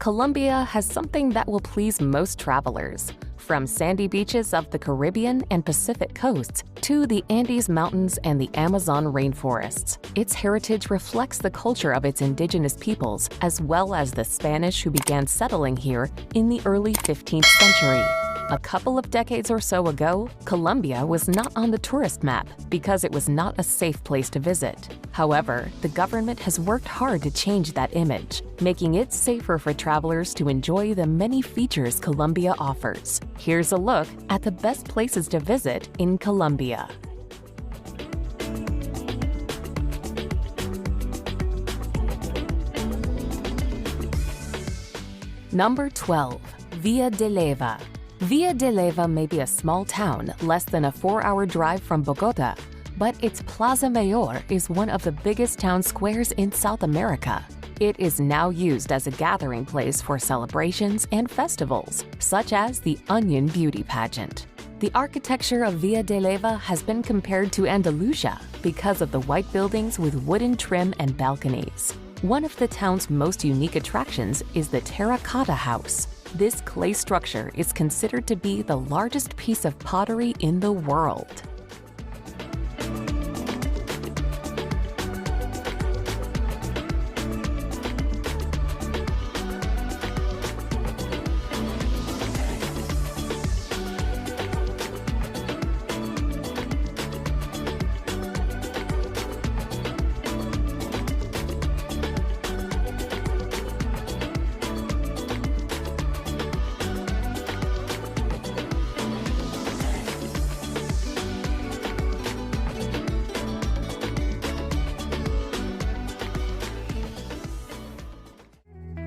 Colombia has something that will please most travelers. From sandy beaches of the Caribbean and Pacific coasts to the Andes Mountains and the Amazon rainforests, its heritage reflects the culture of its indigenous peoples as well as the Spanish who began settling here in the early 15th century. A couple of decades or so ago, Colombia was not on the tourist map because it was not a safe place to visit. However, the government has worked hard to change that image, making it safer for travelers to enjoy the many features Colombia offers. Here's a look at the best places to visit in Colombia. Number 12. Villa de Leyva. Villa de Leyva may be a small town less than a 4-hour drive from Bogota, but its Plaza Mayor is one of the biggest town squares in South America. It is now used as a gathering place for celebrations and festivals, such as the Onion Beauty Pageant. The architecture of Villa de Leyva has been compared to Andalusia because of the white buildings with wooden trim and balconies. One of the town's most unique attractions is the Terracotta House. This clay structure is considered to be the largest piece of pottery in the world.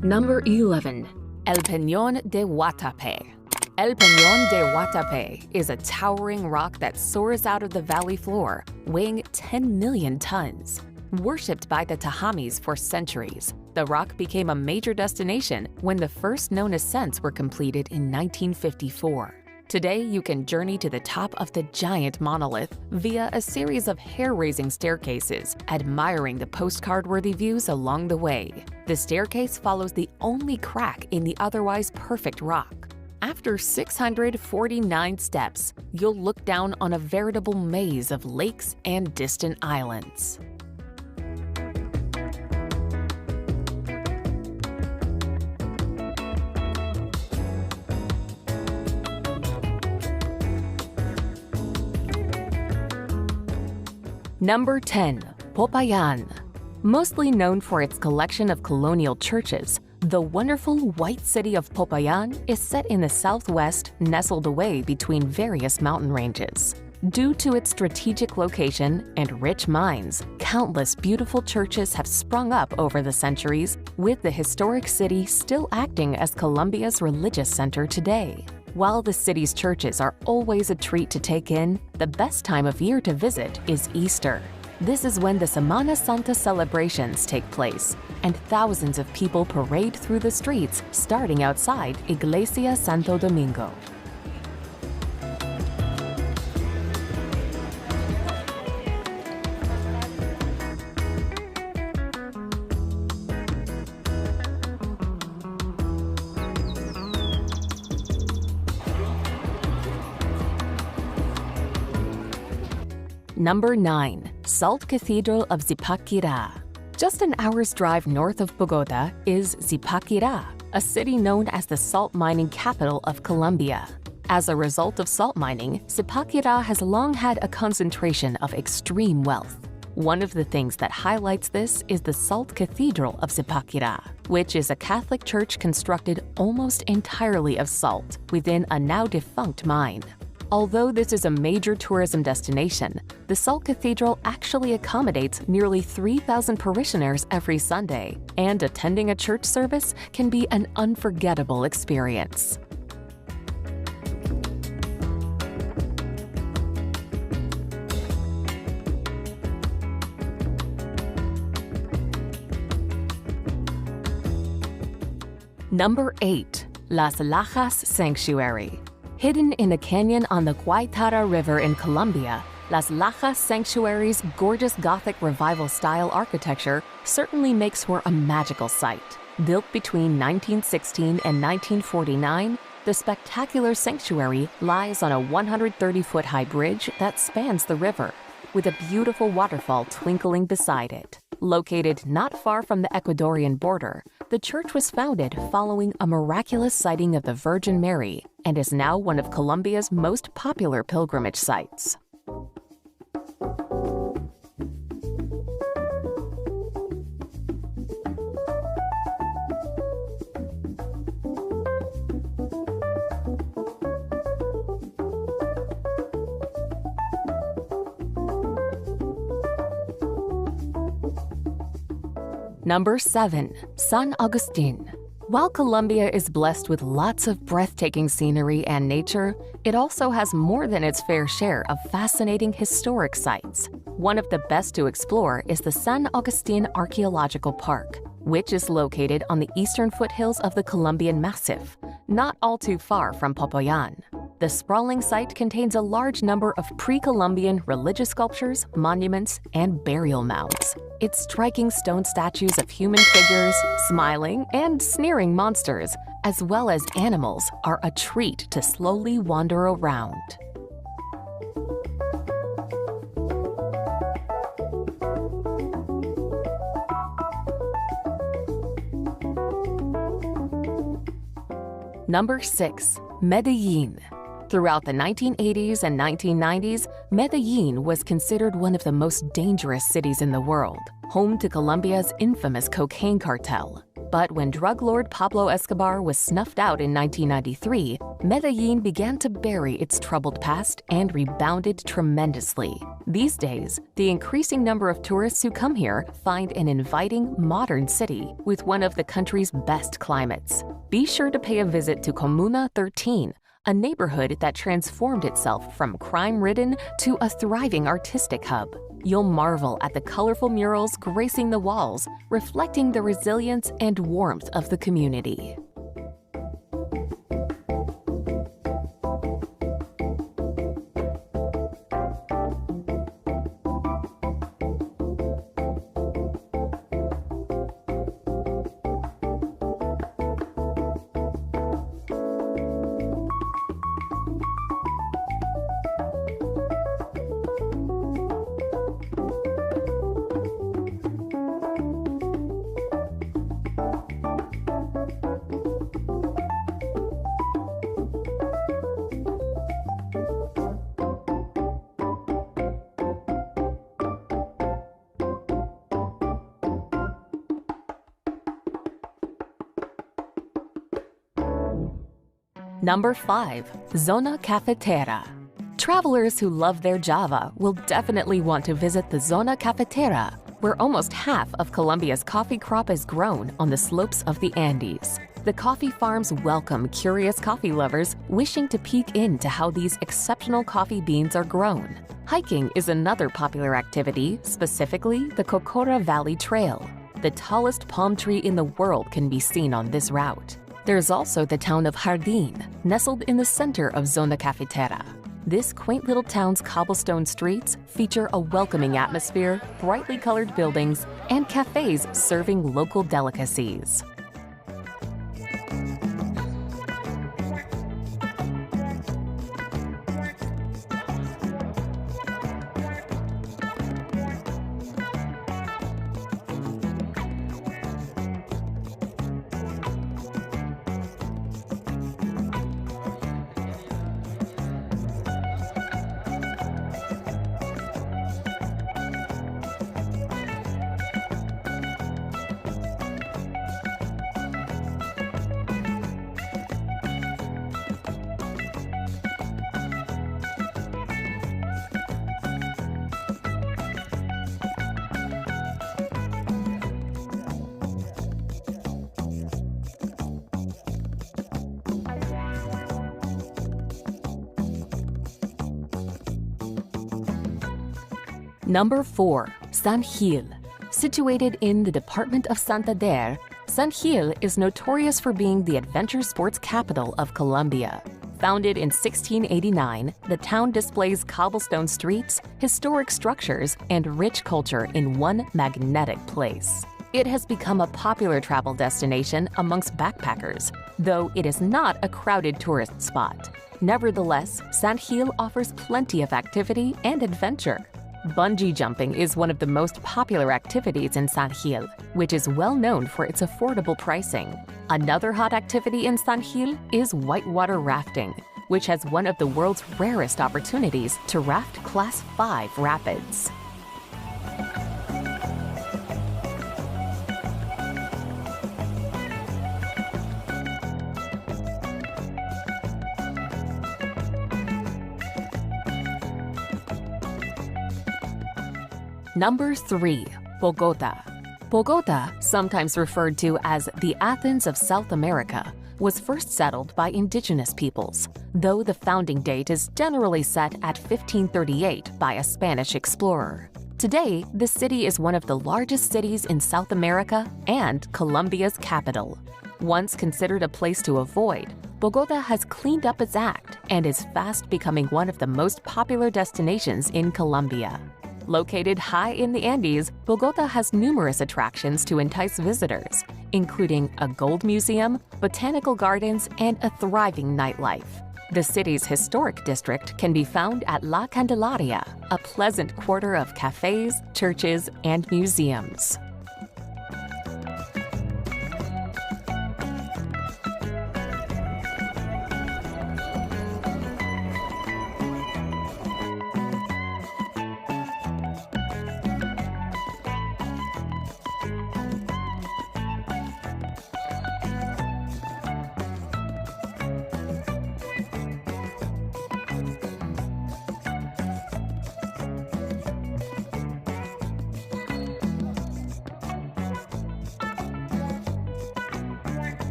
Number 11. El Peñón de Guatapé. El Peñón de Guatapé is a towering rock that soars out of the valley floor, weighing 10 million tons. Worshipped by the Tajamis for centuries, the rock became a major destination when the first known ascents were completed in 1954. Today, you can journey to the top of the giant monolith via a series of hair-raising staircases, admiring the postcard-worthy views along the way. The staircase follows the only crack in the otherwise perfect rock. After 649 steps, you'll look down on a veritable maze of lakes and distant islands. Number 10. Popayan. Mostly known for its collection of colonial churches, the wonderful white city of Popayan is set in the southwest, nestled away between various mountain ranges. Due to its strategic location and rich mines, countless beautiful churches have sprung up over the centuries, with the historic city still acting as Colombia's religious center today. While the city's churches are always a treat to take in, the best time of year to visit is Easter. This is when the Semana Santa celebrations take place, and thousands of people parade through the streets starting outside Iglesia Santo Domingo. Number 9. Salt Cathedral of Zipaquira. Just an hour's drive north of Bogota is Zipaquira, a city known as the salt mining capital of Colombia. As a result of salt mining, Zipaquira has long had a concentration of extreme wealth. One of the things that highlights this is the Salt Cathedral of Zipaquira, which is a Catholic church constructed almost entirely of salt within a now-defunct mine. Although this is a major tourism destination, the Salt Cathedral actually accommodates nearly 3,000 parishioners every Sunday, and attending a church service can be an unforgettable experience. Number 8. Las Lajas Sanctuary. Hidden in a canyon on the Guaitara River in Colombia, Las Lajas Sanctuary's gorgeous Gothic Revival-style architecture certainly makes for a magical sight. Built between 1916 and 1949, the spectacular sanctuary lies on a 130-foot-high bridge that spans the river, with a beautiful waterfall twinkling beside it. Located not far from the Ecuadorian border, the church was founded following a miraculous sighting of the Virgin Mary and is now one of Colombia's most popular pilgrimage sites. Number 7. San Agustin. While Colombia is blessed with lots of breathtaking scenery and nature, it also has more than its fair share of fascinating historic sites. One of the best to explore is the San Agustin Archaeological Park, which is located on the eastern foothills of the Colombian Massif, not all too far from Popayan. The sprawling site contains a large number of pre-Columbian religious sculptures, monuments, and burial mounds. Its striking stone statues of human figures, smiling and sneering monsters, as well as animals, are a treat to slowly wander around. Number 6. Medellin. Throughout the 1980s and 1990s, Medellin was considered one of the most dangerous cities in the world, home to Colombia's infamous cocaine cartel. But when drug lord Pablo Escobar was snuffed out in 1993, Medellin began to bury its troubled past and rebounded tremendously. These days, the increasing number of tourists who come here find an inviting, modern city with one of the country's best climates. Be sure to pay a visit to Comuna 13, a neighborhood that transformed itself from crime-ridden to a thriving artistic hub. You'll marvel at the colorful murals gracing the walls, reflecting the resilience and warmth of the community. Number 5. Zona Cafetera. Travelers who love their Java will definitely want to visit the Zona Cafetera, where almost half of Colombia's coffee crop is grown on the slopes of the Andes. The coffee farms welcome curious coffee lovers wishing to peek into how these exceptional coffee beans are grown. Hiking is another popular activity, specifically the Cocora Valley Trail. The tallest palm tree in the world can be seen on this route. There's also the town of Jardín, nestled in the center of Zona Cafetera. This quaint little town's cobblestone streets feature a welcoming atmosphere, brightly colored buildings, and cafes serving local delicacies. Number 4. San Gil. Situated in the department of Santander, San Gil is notorious for being the adventure sports capital of Colombia. Founded in 1689, the town displays cobblestone streets, historic structures, and rich culture in one magnetic place. It has become a popular travel destination amongst backpackers, though it is not a crowded tourist spot. Nevertheless, Sant Gil offers plenty of activity and adventure. Bungee jumping is one of the most popular activities in Sant Gil, which is well known for its affordable pricing. Another hot activity in Sant Gil is whitewater rafting, which has one of the world's rarest opportunities to raft Class 5 rapids. Number 3. Bogota. Bogota, sometimes referred to as the Athens of South America, was first settled by indigenous peoples, though the founding date is generally set at 1538 by a Spanish explorer. Today, the city is one of the largest cities in South America and Colombia's capital. Once considered a place to avoid, Bogota has cleaned up its act and is fast becoming one of the most popular destinations in Colombia. Located high in the Andes, Bogota has numerous attractions to entice visitors, including a gold museum, botanical gardens, and a thriving nightlife. The city's historic district can be found at La Candelaria, a pleasant quarter of cafes, churches, and museums.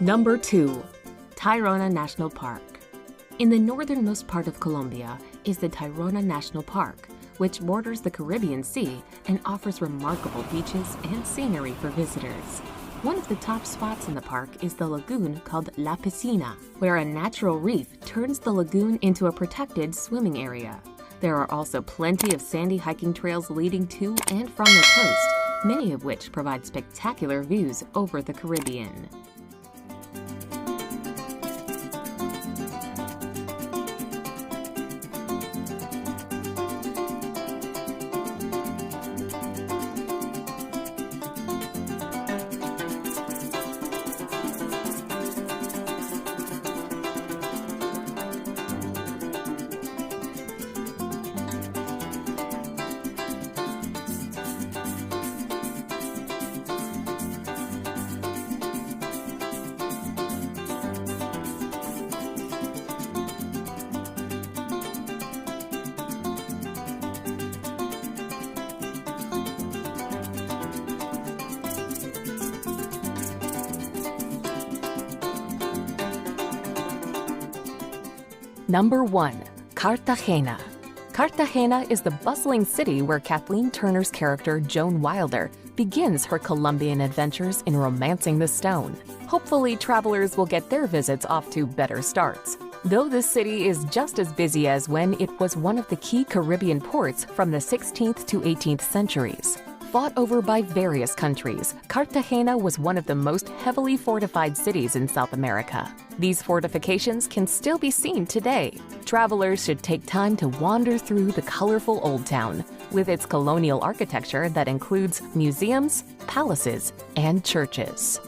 Number 2. Tayrona National Park. In the northernmost part of Colombia is the Tayrona National Park, which borders the Caribbean Sea and offers remarkable beaches and scenery for visitors. One of the top spots in the park is the lagoon called La Piscina, where a natural reef turns the lagoon into a protected swimming area. There are also plenty of sandy hiking trails leading to and from the coast, many of which provide spectacular views over the Caribbean. Number 1. Cartagena. Cartagena is the bustling city where Kathleen Turner's character Joan Wilder begins her Colombian adventures in romancing the stone. Hopefully, travelers will get their visits off to better starts, though this city is just as busy as when it was one of the key Caribbean ports from the 16th to 18th centuries. Fought over by various countries, Cartagena was one of the most heavily fortified cities in South America. These fortifications can still be seen today. Travelers should take time to wander through the colorful Old Town, with its colonial architecture that includes museums, palaces, and churches.